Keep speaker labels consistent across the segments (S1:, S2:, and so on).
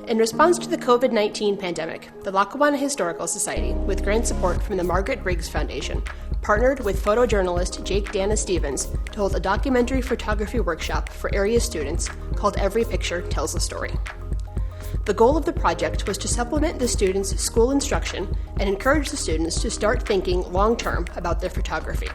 S1: In response to the COVID-19 pandemic, the Lackawanna Historical Society, with grant support from the Briggs Foundation, partnered with photojournalist Jake Danna Stevens to hold a documentary photography workshop for area students called Every Picture Tells a Story. The goal of the project was to supplement the students' school instruction and encourage the students to start thinking long-term about their photography.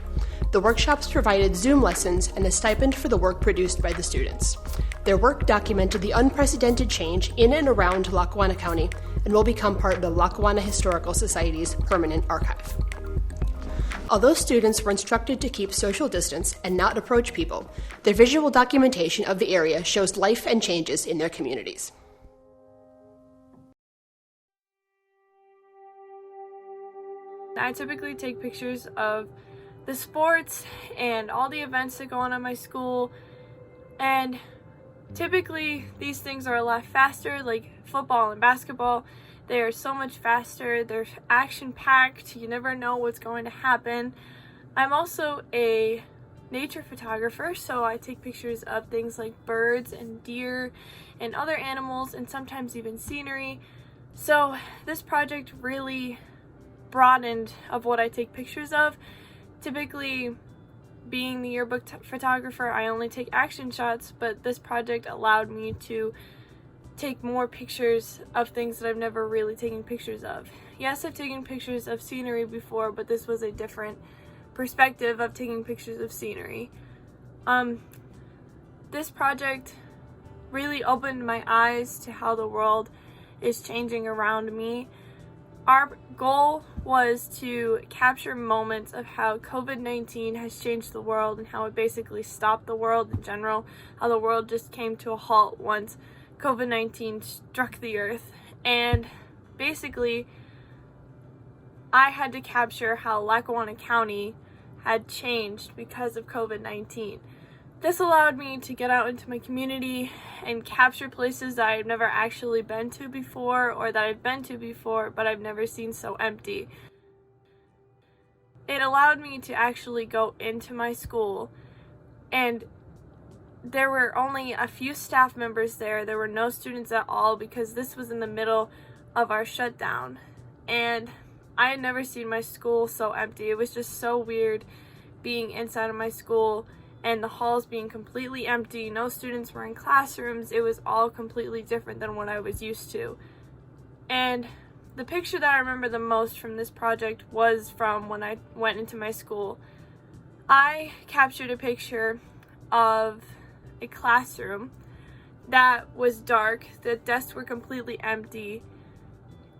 S1: The workshops provided Zoom lessons and a stipend for the work produced by the students. Their work documented the unprecedented change in and around Lackawanna County and will become part of the Lackawanna Historical Society's permanent archive. Although students were instructed to keep social distance and not approach people, their visual documentation of the area shows life and changes in their communities.
S2: I typically take pictures of the sports and all the events that go on at my school, and typically these things are a lot faster, like football and basketball. They are so much faster, they're action-packed, you never know what's going to happen. I'm also a nature photographer, so I take pictures of things like birds and deer and other animals and sometimes even scenery. So this project really broadened of what I take pictures of. Typically, being the yearbook photographer, I only take action shots, but this project allowed me to take more pictures of things that I've never really taken pictures of. Yes, I've taken pictures of scenery before, but this was a different perspective of taking pictures of scenery. This project really opened my eyes to how the world is changing around me. Our goal was to capture moments of how COVID-19 has changed the world and how it basically stopped the world in general, how the world just came to a halt once COVID-19 struck the earth. And basically, I had to capture how Lackawanna County had changed because of COVID-19. This allowed me to get out into my community and capture places that I've never actually been to before, or that I've been to before but I've never seen so empty. It allowed me to actually go into my school, and there were only a few staff members there. There were no students at all because this was in the middle of our shutdown, and I had never seen my school so empty. It was just so weird being inside of my school and the halls being completely empty. No students were in classrooms. It was all completely different than what I was used to. And the picture that I remember the most from this project was from when I went into my school. I captured a picture of a classroom that was dark. The desks were completely empty,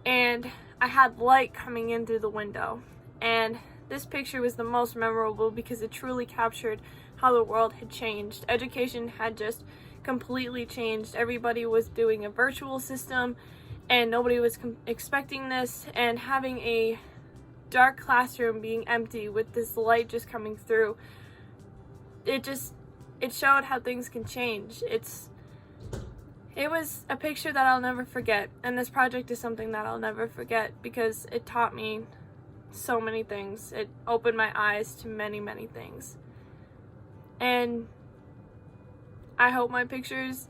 S2: and I had light coming in through the window. And this picture was the most memorable because it truly captured how the world had changed. Education had just completely changed. Everybody was doing a virtual system and nobody was expecting this, and having a dark classroom being empty with this light just coming through, it showed how things can change. It was a picture that I'll never forget, and this project is something that I'll never forget because it taught me so many things. It opened my eyes to many, many things. And I hope my pictures,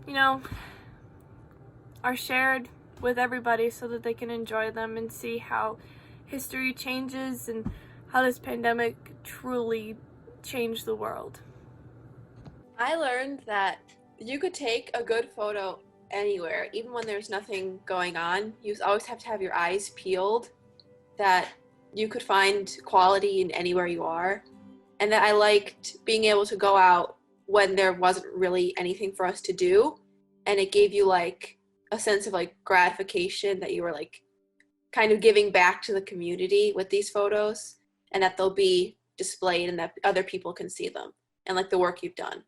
S2: are shared with everybody so that they can enjoy them and see how history changes and how this pandemic truly changed the world.
S3: I learned that you could take a good photo anywhere, even when there's nothing going on. You always have to have your eyes peeled, that you could find quality in anywhere you are. And that I liked being able to go out when there wasn't really anything for us to do, and it gave you like a sense of like gratification that you were like kind of giving back to the community with these photos, and that they'll be displayed and that other people can see them and like the work you've done.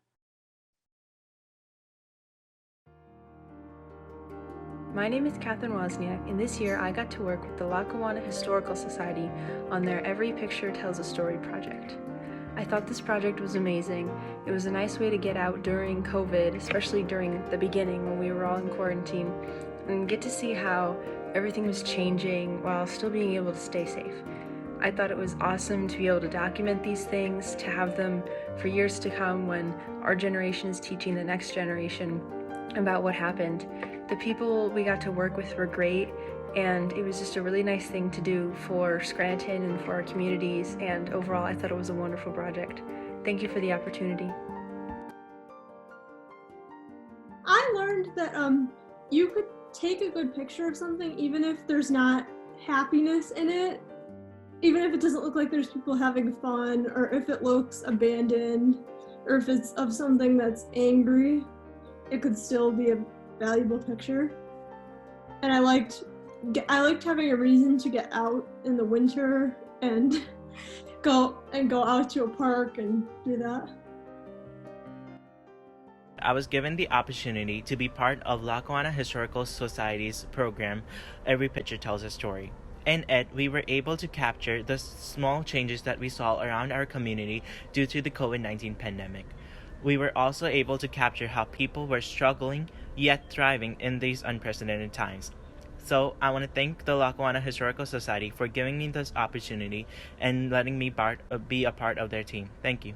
S4: My name is Katherine Wozniak, and this year I got to work with the Lackawanna Historical Society on their Every Picture Tells a Story project. I thought this project was amazing. It was a nice way to get out during COVID, especially during the beginning when we were all in quarantine, and get to see how everything was changing while still being able to stay safe. I thought it was awesome to be able to document these things, to have them for years to come when our generation is teaching the next generation, about what happened. The people we got to work with were great, and it was just a really nice thing to do for Scranton and for our communities, and overall I thought it was a wonderful project. Thank you for the opportunity.
S5: I learned that you could take a good picture of something even if there's not happiness in it, even if it doesn't look like there's people having fun, or if it looks abandoned, or if it's of something that's angry, it could still be a valuable picture. And I liked having a reason to get out in the winter and go out to a park and do that.
S6: I was given the opportunity to be part of Lackawanna Historical Society's program, Every Picture Tells a Story. In it, we were able to capture the small changes that we saw around our community due to the COVID-19 pandemic. We were also able to capture how people were struggling yet thriving in these unprecedented times. So I want to thank the Lackawanna Historical Society for giving me this opportunity and letting me be a part of their team. Thank you.